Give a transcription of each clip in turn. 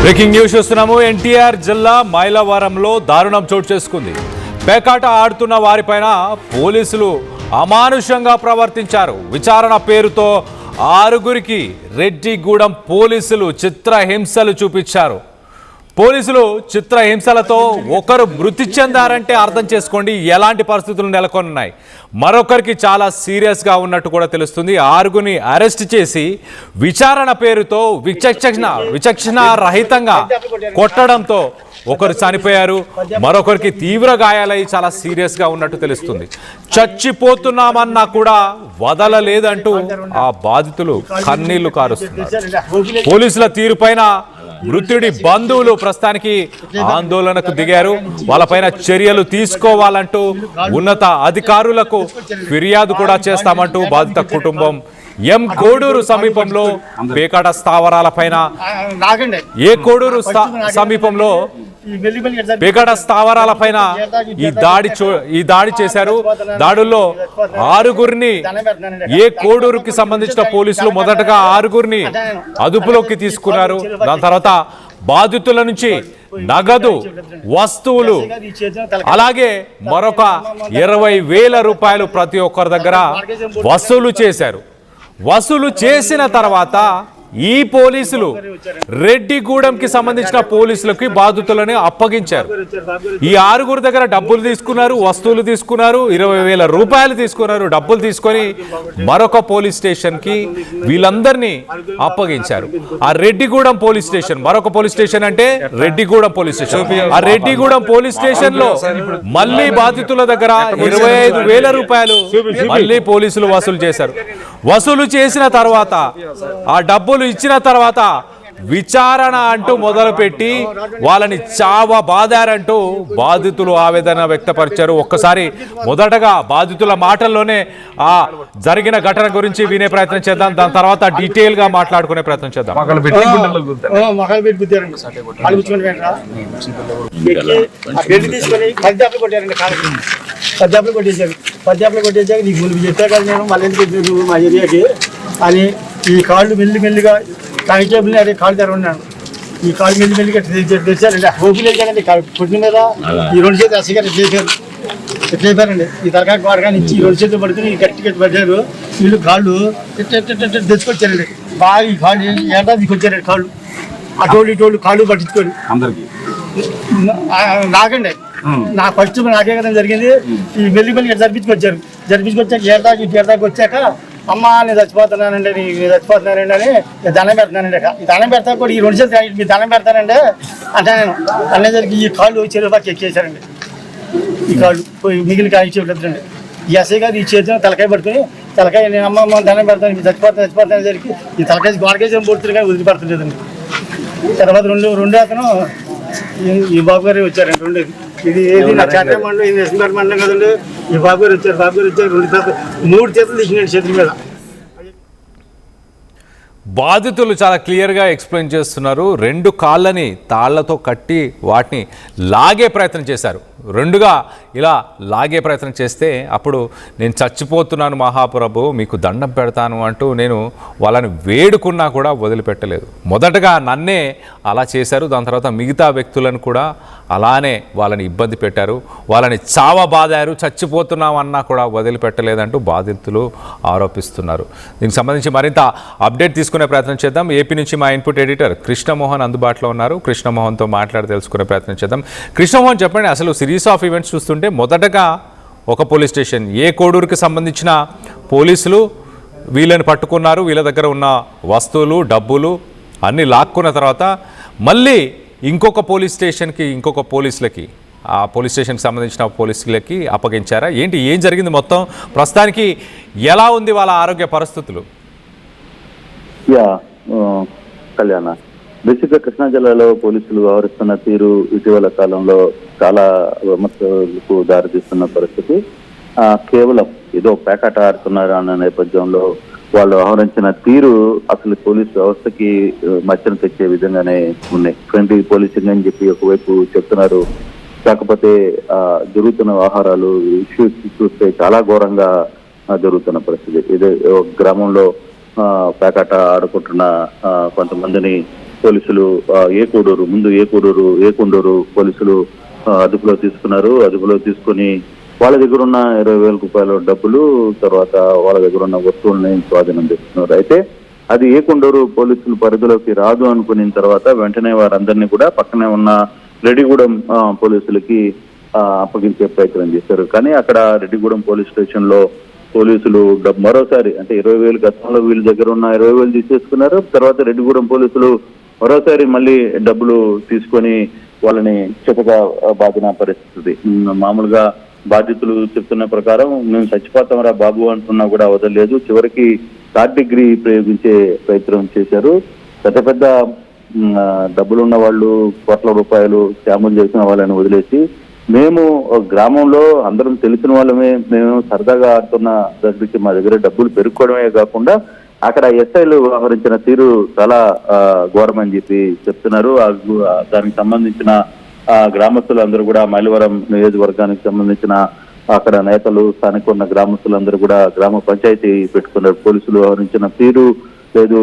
Breaking news చూస్తున్నాము. ఎన్టీఆర్ జిల్లా మైలవరంలో దారుణం చోటు చేసుకుంది. పేకాట ఆడుతున్న వారిపైన పోలీసులు అమానుషంగా ప్రవర్తించారు. విచారణ పేరుతో 6గురికి రెడ్డిగూడెం పోలీసులు చిత్రహింసలు చూపించారు. పోలీసులు చిత్రహింసలతో ఒకరు మృతి చెందారంటే అర్థం చేసుకోండి ఎలాంటి పరిస్థితులు నెలకొన్నాయి. మరొకరికి చాలా సీరియస్గా ఉన్నట్టు కూడా తెలుస్తుంది. 6గురిని అరెస్ట్ చేసి విచారణ పేరుతో విచక్షణ రహితంగా కొట్టడంతో ఒకరు చనిపోయారు, మరొకరికి తీవ్ర గాయాలై చాలా సీరియస్గా ఉన్నట్టు తెలుస్తుంది. చచ్చిపోతున్నామన్నా కూడా వదలలేదంటూ ఆ బాధితులు కన్నీళ్లు కారుస్తున్నారు. పోలీసుల తీరుపైన మృతుడి బంధువులు ప్రస్తుతానికి ఆందోళనకు దిగారు. వాళ్ళపైన చర్యలు తీసుకోవాలంటూ ఉన్నత అధికారులకు ఫిర్యాదు కూడా చేస్తామంటూ బాధిత కుటుంబం ఎం కోడూరు సమీపంలో పేకాట స్థావరాలపైన కోడూరు సమీపంలో పేకాట స్థావరాలపైన ఈ దాడి చేశారు. దాడుల్లో 6గురిని కోడూరుకి సంబంధించిన పోలీసులు మొదటగా 6గురిని అదుపులోకి తీసుకున్నారు. దాని తర్వాత బాధితుల నుంచి నగదు, వస్తువులు, అలాగే మరొక 20,000 రూపాయలు ప్రతి ఒక్కరి దగ్గర వసూలు చేశారు. వసూలు చేసిన తర్వాత ఈ పోలీసులు రెడ్డిగూడెంకి సంబంధించిన పోలీసులకి బాధితులని అప్పగించారు. ఈ 6గురి దగ్గర డబ్బులు తీసుకున్నారు, వస్తువులు తీసుకున్నారు, 20,000 రూపాయలు తీసుకున్నారు. డబ్బులు తీసుకొని మరొక పోలీస్ స్టేషన్ కి వీళ్ళందరినీ అప్పగించారు. ఆ రెడ్డిగూడెం పోలీస్ స్టేషన్ మరొక పోలీస్ స్టేషన్ అంటే రెడ్డిగూడెం పోలీస్ స్టేషన్. ఆ రెడ్డిగూడెం పోలీస్ స్టేషన్ లో మళ్ళీ బాధితుల దగ్గర 25,000 రూపాయలు మళ్ళీ పోలీసులు వసూలు చేశారు. వసూలు చేసిన తర్వాత ఆ డబ్బులు ఇచ్చిన తర్వాత విచారణ అంటూ మొదలుపెట్టి వాళ్ళని బాదారంటూ బాధితులు ఆవేదన వ్యక్తపరిచారు. ఒక్కసారి మొదటగా బాధితుల మాటల్లోనే ఆ జరిగిన ఘటన గురించి వినే ప్రయత్నం చేద్దాం. దాని తర్వాత డీటెయిల్ గా మాట్లాడుకునే ప్రయత్నం చేద్దాం. పద్యాపులు కొట్టేసాక నీకు ముందు చెప్పా కదా నేను మళ్ళీ ఎందుకు మా ఏరియాకి అని ఈ కాళ్ళు మెల్లిగా కానిస్టేబుల్ని అదే కాళ్ళు తెరవన్నాను. ఈ కాళ్ళు మెల్లిగా తెచ్చారండి. ఓపిలు వేసారండి పుట్టిన మీద ఈ 2 చేతులు అసగారు ఎట్లయిపోయారండి. ఈ తరకాయ వాడకాన్ని ఇచ్చి ఈ 2 చేతులు పడుకుని గట్టిగా పడ్డారు. వీళ్ళు కాళ్ళు తెచ్చుకొచ్చారండి. బాగా ఈ కాళ్ళు ఏడాదికి వచ్చారండి. కాళ్ళు అటోళ్ళు కాళ్ళు పట్టించుకొని అందరికి నాకండి నా ఫస్ట్ నాకే కదా జరిగింది. ఈ మెల్లి జరిపించుకొచ్చాక ఏడాకి వచ్చాక అమ్మ నేను చచ్చిపోతున్నానండి అని దండం పెడుతున్నానండి. ఈ దండం పెడతా కూడా ఈ 2 చేతులు మీ దండం పెడతానండి అంటే నేను అనేసరికి ఈ కాళ్ళు చెరువు పక్క ఎక్కేసారండి. ఈ కాళ్ళు మిగిలిన కాయ చెప్పలేదండి. ఈ ఎస్ఐ గారు ఈ చేతిలో తలకాయ పట్టుకుని తలకాయ నేను అమ్మ దండం పెడతాను మీరు చచ్చిపోతాను సరికి ఈ తలకాయ గోడకేసి పొడుతుంది కానీ వదిలిపెడతలేదండి. తర్వాత రెండు అతను ఈ బాబు గారు వచ్చారండి. ఇది ఏది నా చాటే మండలం ఇది ఎస్ఎంఆర్ మండలం కదండి. ఈ బాబు గారు వచ్చారు 3 చేతులు తీసినాడు చేతుల మీద. బాధితులు చాలా క్లియర్గా ఎక్స్ప్లెయిన్ చేస్తున్నారు. 2 కాళ్ళని తాళ్లతో కట్టి వాటిని లాగే ప్రయత్నం చేశారు. 2గా ఇలా లాగే ప్రయత్నం చేస్తే అప్పుడు నేను చచ్చిపోతున్నాను మహాప్రభు మీకు దండం పెడతాను అంటూ నేను వాళ్ళని వేడుకున్నా కూడా వదిలిపెట్టలేదు. మొదటగా నన్నే అలా చేశారు. దాని తర్వాత మిగతా వ్యక్తులను కూడా అలానే వాళ్ళని ఇబ్బంది పెట్టారు, వాళ్ళని బాదారు, చచ్చిపోతున్నామన్నా కూడా వదిలిపెట్టలేదంటూ బాధితులు ఆరోపిస్తున్నారు. దీనికి సంబంధించి మరింత అప్డేట్ తీసుకునే ప్రయత్నం చేద్దాం. ఏపీ నుంచి మా ఇన్పుట్ ఎడిటర్ కృష్ణమోహన్ అందుబాటులో ఉన్నారు. కృష్ణమోహన్తో మాట్లాడి తెలుసుకునే ప్రయత్నం చేద్దాం. కృష్ణమోహన్ చెప్పండి, అసలు సిరీస్ ఆఫ్ ఈవెంట్స్ చూస్తుంటే మొదటగా ఒక పోలీస్ స్టేషన్ కోడూరుకి సంబంధించిన పోలీసులు వీళ్ళని పట్టుకున్నారు. వీళ్ళ దగ్గర ఉన్న వస్తువులు, డబ్బులు అన్నీ లాక్కున్న తర్వాత మళ్ళీ ఇంకొక పోలీస్ స్టేషన్కి ఇంకొక పోలీసులకి ఆ పోలీస్ స్టేషన్కి సంబంధించిన పోలీసులకి అప్పగించారా ఏంటి? ఏం జరిగింది? మొత్తం ప్రస్తుతానికి ఎలా ఉంది వాళ్ళ ఆరోగ్య పరిస్థితులు? కళ్యాణ బేసిక్గా కృష్ణా జిల్లాలో పోలీసులు వ్యవహరిస్తున్న తీరు ఇటీవల కాలంలో చాలా విమర్శలకు దారితీస్తున్న పరిస్థితి. కేవలం ఏదో పేకాట ఆడుతున్నారు అన్న నేపథ్యంలో వాళ్ళు వ్యవహరించిన తీరు అసలు పోలీసు వ్యవస్థకి మచ్చను తెచ్చే విధంగానే ఉన్నాయి. ఫ్రెండ్లీ పోలీసింగ్ అని చెప్పి ఒకవైపు చెప్తున్నారు, కాకపోతే జరుగుతున్న వ్యవహారాలు ఇష్యూస్ చూస్తే చాలా ఘోరంగా జరుగుతున్న పరిస్థితి. ఇదే గ్రామంలో పేకాట ఆడుకుంటున్న కొంతమందిని పోలీసులు ఏకొండూరు పోలీసులు అదుపులో తీసుకున్నారు. అదుపులో తీసుకుని వాళ్ళ దగ్గర ఉన్న 20,000 రూపాయల డబ్బులు, తర్వాత వాళ్ళ దగ్గర ఉన్న వస్తువుల్ని స్వాధీనం చేస్తున్నారు. అయితే అది ఏకొండూరు పోలీసులు పరిధిలోకి రాదు అనుకున్న తర్వాత వెంటనే వారందరినీ కూడా పక్కనే ఉన్న రెడ్డిగూడెం పోలీసులకి అప్పగించే ప్రయత్నం చేశారు. కానీ అక్కడ రెడ్డిగూడెం పోలీస్ స్టేషన్ లో పోలీసులు మరోసారి అంటే 20,000 గతంలో వీళ్ళ దగ్గర ఉన్న 20,000 తీసేసుకున్నారు. తర్వాత రెడ్డిగూడెం పోలీసులు మరోసారి మళ్ళీ డబ్బులు తీసుకొని వాళ్ళని చెత్తగా బాధిన పరిస్థితి. మామూలుగా బాధితులు చెప్తున్న ప్రకారం మేము చచ్చిపోతామరా బాబు అంటున్నా కూడా వదలలేదు. చివరికి థర్డ్ డిగ్రీ ప్రయోగించే ప్రయత్నం చేశారు. పెద్ద డబ్బులు ఉన్న వాళ్ళు కోట్ల రూపాయలు స్కాములు చేసిన వాళ్ళని వదిలేసి మేము గ్రామంలో అందరం తెలిసిన వాళ్ళమే, మేము సరదాగా ఆడుతున్న దగ్గరికి మా దగ్గర డబ్బులు పెరుక్కోవడమే కాకుండా అక్కడ ఎస్ఐలు వ్యవహరించిన తీరు చాలా ఘోరమని చెప్పి చెప్తున్నారు. దానికి సంబంధించిన గ్రామస్తులు అందరూ కూడా మైలవరం నియోజకవర్గానికి సంబంధించిన అక్కడ నేతలు, స్థానిక ఉన్న గ్రామస్తులందరూ కూడా గ్రామ పంచాయతీ పెట్టుకున్నారు. పోలీసులు వ్యవహరించిన తీరు లేదు.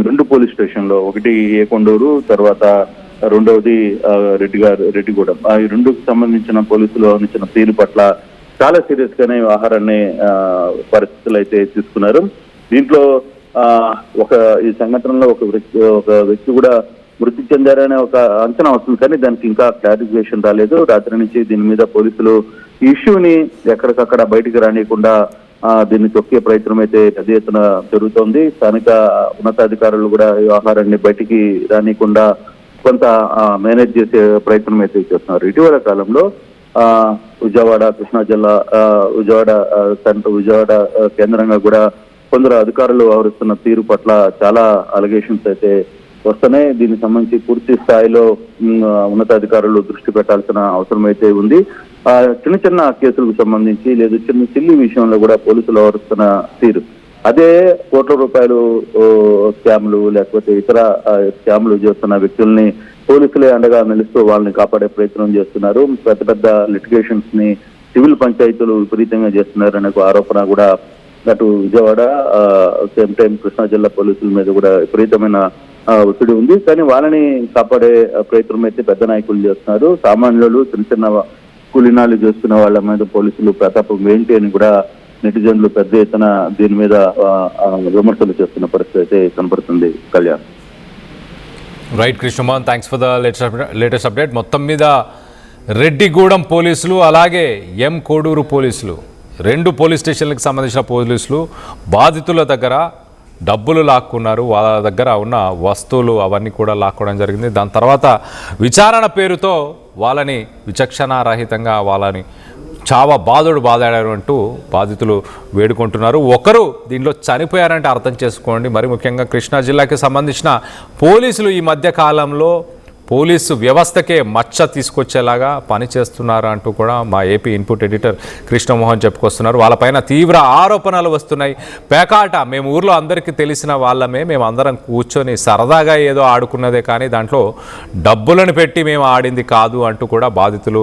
2 పోలీస్ స్టేషన్లో, ఒకటి ఏకొండూరు, తర్వాత రెండవది రెడ్డిగూడెం, ఈ 2కు సంబంధించిన పోలీసులు వ్యవహరించిన తీరు పట్ల చాలా సీరియస్ గానే వ్యవహారాన్ని పరిస్థితులు అయితే తీసుకున్నారు. దీంట్లో ఈ సంఘటనలో ఒక వ్యక్తి కూడా మృతి చెందారనే ఒక అంచనా వస్తుంది, కానీ దానికి ఇంకా క్లారిఫికేషన్ రాలేదు. రాత్రి నుంచి దీని మీద పోలీసులు ఇష్యూని ఎక్కడికక్కడ బయటికి రానియకుండా దీన్ని తొక్కే ప్రయత్నం అయితే పెద్ద ఎత్తున జరుగుతోంది. స్థానిక ఉన్నతాధికారులు కూడా ఈ వ్యవహారాన్ని బయటికి రానియకుండా కొంత మేనేజ్ చేసే ప్రయత్నం అయితే చేస్తున్నారు. ఇటీవల కాలంలో విజయవాడ, కృష్ణా జిల్లా, విజయవాడ కేంద్రంగా కూడా కొందరు అధికారులు వ్యవహరిస్తున్న తీరు పట్ల చాలా అలిగేషన్స్ అయితే వస్తున్నాయి. దీనికి సంబంధించి పూర్తి స్థాయిలో ఉన్నతాధికారులు దృష్టి పెట్టాల్సిన అవసరం అయితే ఉంది. చిన్న కేసులకు సంబంధించి లేదు చిల్లి విషయంలో కూడా పోలీసులు వ్యవహరిస్తున్న తీరు, అదే కోట్ల రూపాయలు స్కామ్లు లేకపోతే ఇతర స్కామ్లు చేస్తున్న వ్యక్తుల్ని పోలీసులే అండగా నిలుస్తూ వాళ్ళని కాపాడే ప్రయత్నం చేస్తున్నారు. పెద్ద లిటిగేషన్స్ ని సివిల్ పంచాయతీలు విపరీతంగా చేస్తున్నారు అనే ఆరోపణ కూడా అటు విజయవాడ, సేమ్ టైం కృష్ణా జిల్లా పోలీసుల మీద కూడా విపరీతమైన ఒత్తిడి ఉంది. కానీ వాళ్ళని కాపాడే ప్రయత్నం అయితే పెద్ద నాయకులు చేస్తున్నారు. సామాన్యులు, చిన్న కూలినాలు చేస్తున్న వాళ్ళ మీద పోలీసులు ప్రతాపం ఏంటి అని కూడా నెటిజన్లు పెద్ద ఎత్తున దీని మీద విమర్శలు చేస్తున్న పరిస్థితి అయితే కనపడుతుంది. Kalyan. Right Krishnamohan, thanks for the latest update. మొత్తం మీద రెడ్డిగూడెం పోలీసులు అలాగే కోడూరు పోలీసులు 2 పోలీస్ స్టేషన్లకు సంబంధించిన పోలీసులు బాధితుల దగ్గర డబ్బులు లాక్కున్నారు. వాళ్ళ దగ్గర ఉన్న వస్తువులు అవన్నీ కూడా లాక్కోవడం జరిగింది. దాని తర్వాత విచారణ పేరుతో వాళ్ళని విచక్షణారహితంగా వాళ్ళని బాధాడారు అంటూ బాధితులు వేడుకుంటున్నారు. ఒకరు దీనిలో చనిపోయారంటే అర్థం చేసుకోండి. మరి ముఖ్యంగా కృష్ణా జిల్లాకి సంబంధించిన పోలీసులు ఈ మధ్య కాలంలో పోలీసు వ్యవస్థకే మచ్చ తీసుకొచ్చేలాగా పనిచేస్తున్నారు అంటూ కూడా మా ఏపీ ఇన్పుట్ ఎడిటర్ కృష్ణమోహన్ చెప్పుకొస్తున్నారు. వాళ్ళపైన తీవ్ర ఆరోపణలు వస్తున్నాయి. పేకాట మేము ఊర్లో అందరికీ తెలిసిన వాళ్ళమే, మేము అందరం కూర్చొని సరదాగా ఏదో ఆడుకున్నదే కానీ దాంట్లో డబ్బులను పెట్టి మేము ఆడింది కాదు అంటూ కూడా బాధితులు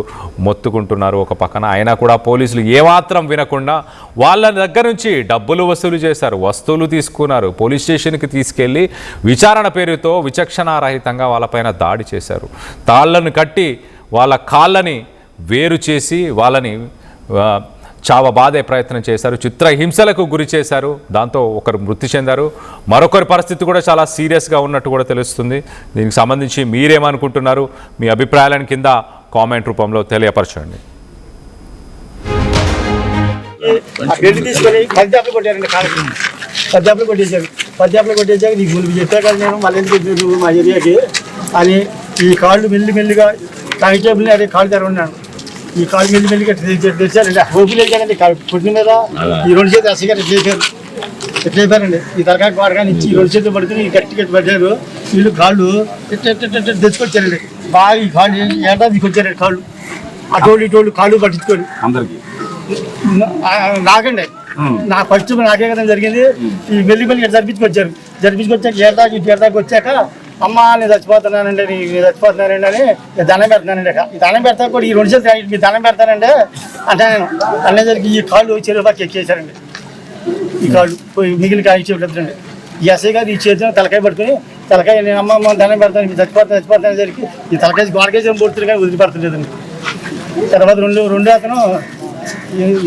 మొత్తుకుంటున్నారు. ఒక పక్కన అయినా కూడా పోలీసులు ఏమాత్రం వినకుండా వాళ్ళ దగ్గర నుంచి డబ్బులు వసూలు చేశారు, వస్తువులు తీసుకున్నారు, పోలీస్ స్టేషన్కి తీసుకెళ్ళి విచారణ పేరుతో విచక్షణారహితంగా వాళ్ళపైన దాడి చేశారు. తాళ్లను కట్టి వాళ్ళ కాళ్ళని వేరు చేసి వాళ్ళని చావబాదే ప్రయత్నం చేశారు. చిత్రహింసలకు గురి చేశారు. దాంతో ఒకరు మృతి చెందారు. మరొకరి పరిస్థితి కూడా చాలా సీరియస్గా ఉన్నట్టు కూడా తెలుస్తుంది. దీనికి సంబంధించి మీరేమనుకుంటున్నారు? మీ అభిప్రాయాలను కింద కామెంట్ రూపంలో తెలియపరచండి. తీసుకొని పద్యాపులు కొట్టారండి, కాళ్ళకి పద్యాపులు కొట్టేసాక నీకు నువ్వు చెప్పా కదా నేను మళ్ళీ ఎందుకు మా ఏరియాకి అని ఈ కాళ్ళు మెల్లిగా కానిస్టేబుల్ని అదే కాళ్ళు తెరవన్నాను. ఈ కాళ్ళు మెల్లిగా తెచ్చారండి. ఓపిలు వేసారండి పుట్టిన మీద ఈ 2 చేతులు అసగా ఎట్లయిపోయారండి. ఈ తరకాయ వాడగానే ఇచ్చి ఈ 2 చేతులు పడుతుంది గట్టి పడ్డారు. వీళ్ళు కాళ్ళు తెచ్చుకొచ్చారండి. బాగా ఈ కాళ్ళు ఏటా తీసుకొచ్చారండి. కాళ్ళు అటోళ్ళు ఇటోళ్ళు కాళ్ళు పట్టించుకోండి అందరికి నాకండి. నా ఫస్ట్ నాకే కదా జరిగింది. ఈ మెల్లి జరిపించుకొచ్చాక ఏడాకి వచ్చాక అమ్మ నేను చచ్చిపోతున్నానండి అని దండం పెడుతున్నానండి. ఈ దండం పెడతా కూడా ఈ 2 చేతులు మీ దండం పెడతానండి అంటే నేను అనేసరికి ఈ కాళ్ళు చెరువు పక్క ఎక్కేసారండి. ఈ కాళ్ళు మిగిలిన కాయ చెప్పలేదండి. ఈ ఎస్ఐ గారు ఈ చేతిలో తలకాయ పట్టుకుని తలకాయ నేను అమ్మ దండం పెడతాను మీరు చచ్చిపోతాను జరిగి ఈ తలకాయ గోడకేసి ఏం పొడుతుంది కానీ వదిలిపెడతలేదండి. తర్వాత రెండు అతను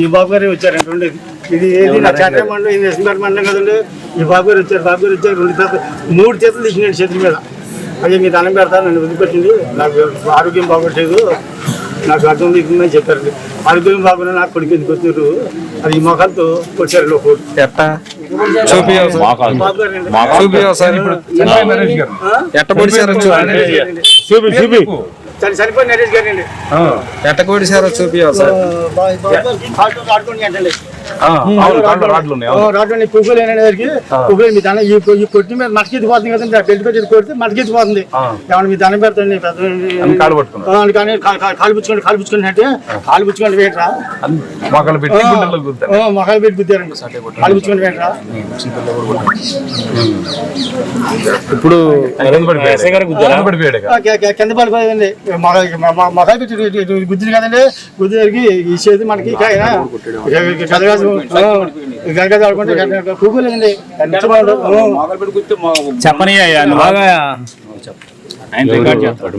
ఈ బాబు గారు వచ్చారండి. రెండేది ఇది ఏది నా చాట మండలం ఇది ఎస్ఎంఆర్ మండలం కదండి. ఈ బాబు గారు వచ్చారు 3 చేతులు తీసినాడు చేతుల మీద. అయ్యే మీరు దండం పెడతాను నన్ను వదిలిపెట్టింది, నాకు ఆరోగ్యం బాగోట్లేదు, నాకు అర్థం తీసుకుందని చెప్పారండి. ఆరోగ్యం బాగున్నా నాకు కొడుకు ఎందుకు వచ్చారు అది ఈ మొఖాలతో వచ్చారు లోపల. చనిపోయిన నరేష్ గారు అండి. ఎట్టకొడిసారో చూపియాలి సార్. ఆడుకోండి అంటే రాడ్లు పువ్వులు అయినసరికి పువ్వులు మీ దాని ఈ కొట్టి మీద మటకెత్తిపోతుంది కదండి. బెల్ట్ పెట్టి కొడితే మటకెత్తిపోతుంది. ఏమన్నా మీ దాన్ని పెడతాండి కానీ కాలు పుచ్చుకోండి అంటే కాలు పుచ్చుకోండి వేయట్రా మొక్కలు పెట్టి గుద్దారండి. కాలు పుచ్చుకోండి వేయట్రా. ఇప్పుడు కింద పడిపోయిందండి. మొక్కలు పెట్టి గుద్దింది కదండి. గుద్దేసరికి ఈ చేతి మనకి చెప్పని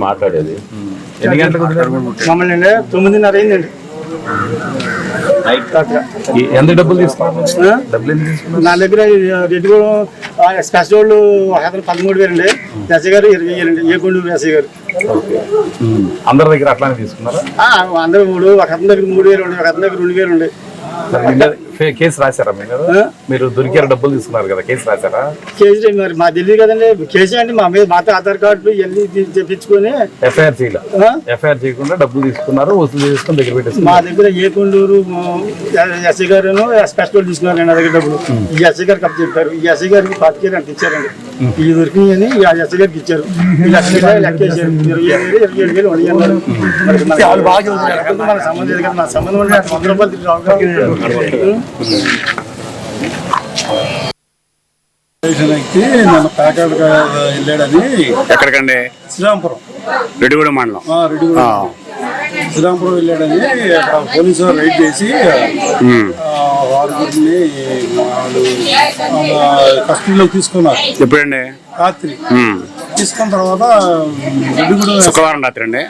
మాట్లాడేది మమ్మల్ని 9:30 అయిందండి. ఎంత డబ్బులు తీసుకున్నారు? నా దగ్గర రెడ్డి స్పెషల్ వాళ్ళు 13,000 అండి. ఎస్ఐ గారు 20,000 అండి. ఏ కొండూరు ఎస్ఐ గారు అందరి దగ్గర అట్లానే తీసుకున్నారా? అందరూ ఒక అతని దగ్గర 3,000 ఉండే, ఒక అతని దగ్గర 2,000 ఉండే. కేసు రాశారా మీరు దొరికారు డబ్బులు తీసుకున్నారు కదా, కేసు రాశారా? కేసు మరి మా తెలియదు కదండి. కేసు అంటే మా మీద మాతో ఆధార్ కార్డు ఇవన్నీ తెప్పించుకొని ఎఫ్ఐఆర్ చేయకుండా డబ్బులు తీసుకున్నారు, వసూలు చేసుకుని దగ్గర పెట్టేసి మా దగ్గర ఏ కొండూరు ఎస్ఐ గారు స్పెషల్ తీసుకున్నారు నా దగ్గర డబ్బులు. ఈ ఎస్ఐ గారికి అప్పు చెప్పారు. ఈ ఎస్ఐ గారికి 40,000 అంటే ఇచ్చారండి. ఈ దొరికినాయని ఆ ఎస్ఐ గారికి ఇచ్చారు. ఈ లెక్కేసారు 27,000 27,000 మన సంబంధం లేదు కదా. నా సంబంధం ఉంటే 100 రూపాయలు నన్ను ప్యాకెట్ వెళ్ళాడని. ఎక్కడికండి? శ్రీరాంపురం, రెడ్డిగూడెం మండలం. శ్రీరాంపురం వెళ్ళాడని అక్కడ పోలీసు వారు రైడ్ చేసి వారిని కస్టడీలోకి తీసుకున్నారు. ఎప్పుడండి? రాత్రి తీసుకున్న తర్వాత రెడ్డిగూడెం శుక్రవారం రాత్రి అండి.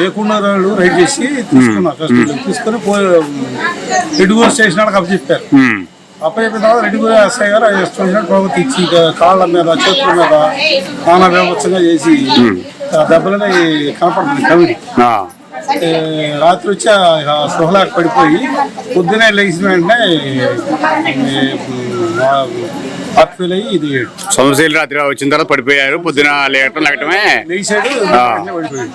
ఏకున్నారు రైడ్ చేసి తీసుకున్నారు. కస్టడీలోకి తీసుకుని రెడ్డిగూడెం స్టేషన్ వాళ్ళకి అప్పచెప్పారు. అప్పచెప్పిన తర్వాత రెడ్డిగూడెం ఎస్ఐ గారు ప్రభుత్వం ఇచ్చి కాళ్ళ మీద చేతుల మీద నానా వ్యవస్థగా చేసి దెబ్బలని కనపడుతుంది కవిడి. రాత్రి వచ్చి సుహలాకి పడిపోయి పొద్దునే లేచిన వెంటనే ఫెయిల్ అయ్యి ఇది సోమశీల రాత్రి వచ్చిన తర్వాత పడిపోయారు. పొద్దున లేకటమే లేచాడు, పడిపోయాడు.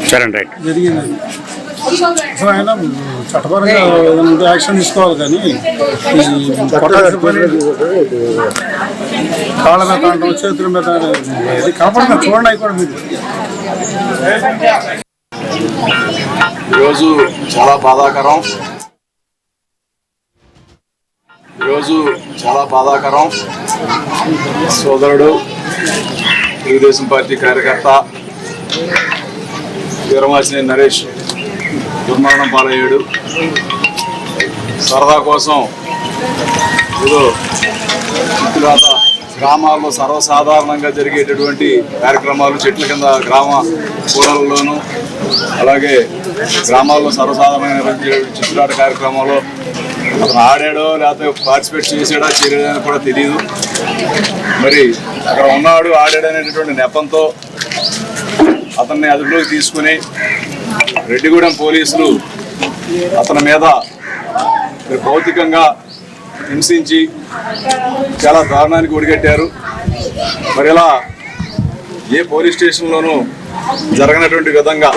సరే రైట్ జరిగింది. అసలు ఆయన చట్టపరంగా యాక్షన్ తీసుకోవాలి కానీ కాళ్ళ మీద అంటాం, చేతుల మీద ఇది కాపాడుతున్నా చూడండి. అవి కూడా మీరు ఈరోజు చాలా బాధాకరం. సోదరుడు తెలుగుదేశం పార్టీ కార్యకర్త వీరమాచినేని నరేష్ దుర్మరణం పాలయ్యాడు. సరదా కోసం ఏదో తర్వాత గ్రామాల్లో సర్వసాధారణంగా జరిగేటటువంటి కార్యక్రమాలు, చెట్ల కింద గ్రామ కూడలలోనూ అలాగే గ్రామాల్లో సర్వసాధారణంగా నిర్వహించే చిత్రాట కార్యక్రమాల్లో అతను ఆడాడో లేకపోతే పార్టిసిపేట్ చేసాడో చేయలేదని కూడా తెలియదు. మరి అక్కడ ఉన్నాడు ఆడాడనేటటువంటి నెపంతో అతన్ని అదుపులోకి తీసుకుని రెడ్డిగూడెం పోలీసులు అతని మీద భౌతికంగా హింసించి చాలా దారుణానికి ఒడిగట్టారు. మరి ఇలా ఏ పోలీస్ స్టేషన్లోనూ జరగనటువంటి విధంగా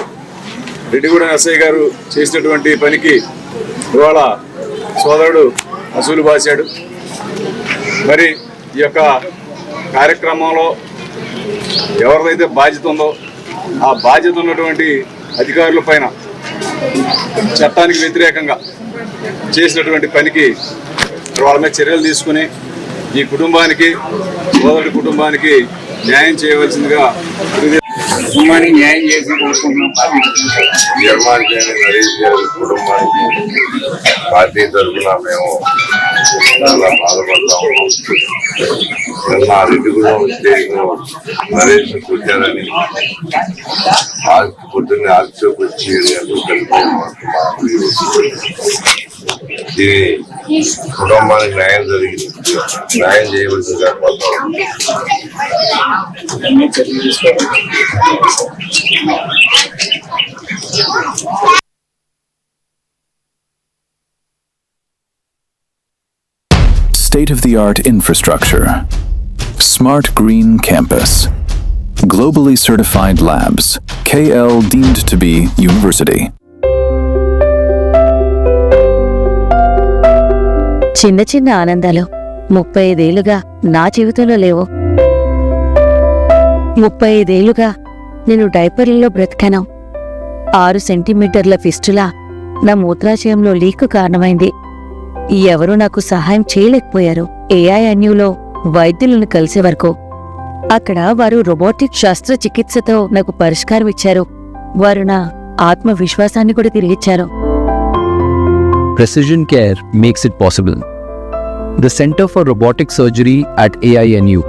రెడ్డిగూడెం ఎస్ఐ గారు చేసినటువంటి పనికి ఇవాళ సోదరుడు అసూలు బాసాడు. మరి ఈ యొక్క కార్యక్రమంలో ఎవరిదైతే బాధ్యత ఉందో ఆ బాధ్యత ఉన్నటువంటి అధికారుల పైన చట్టానికి వ్యతిరేకంగా చేసినటువంటి పనికి వాళ్ళ మీద చర్యలు తీసుకుని ఈ కుటుంబానికి, సోదరుడి కుటుంబానికి న్యాయం చేయవలసిందిగా కుటుంబానికి న్యాయం చేసి కుటుంబానికి పార్టీ తరఫున మేము చాలా బాధపడతా ఉన్నాం. నిన్న రెడ్డిగూడెం స్టేషన్ నరేష్ వచ్చారని పొద్దున్నే ఆఫీస్కి వచ్చి 7 గంటలకు దీని కుటుంబానికి న్యాయం జరిగింది, న్యాయం చేయవలసిందిగా కోరుతాం. State-of-the-art infrastructure, smart green campus, globally certified labs, KL deemed to be university. చిన్న చిన్న ఆనందాలు 35 ఏళ్లుగా నా జీవితంలో లేవు. 35 ఏళ్లుగా నేను డైపర్లలో బ్రతికాను. 6 సెంటీమీటర్ల ఫిస్టులా నా మూత్రాశయంలో లీకు కారణమైంది. ఎవరూ నాకు సహాయం చేయలేకపోయారు. AINUలో వైద్యులను కలిసే వరకు. అక్కడ వారు రోబోటిక్ శస్త్రచికిత్సతో నాకు పరిష్కారం ఇచ్చారు. వారు నా ఆత్మవిశ్వాసాన్ని కూడా తిరిగిచ్చారు. Precision care makes it possible. The Center for Robotic Surgery at AINU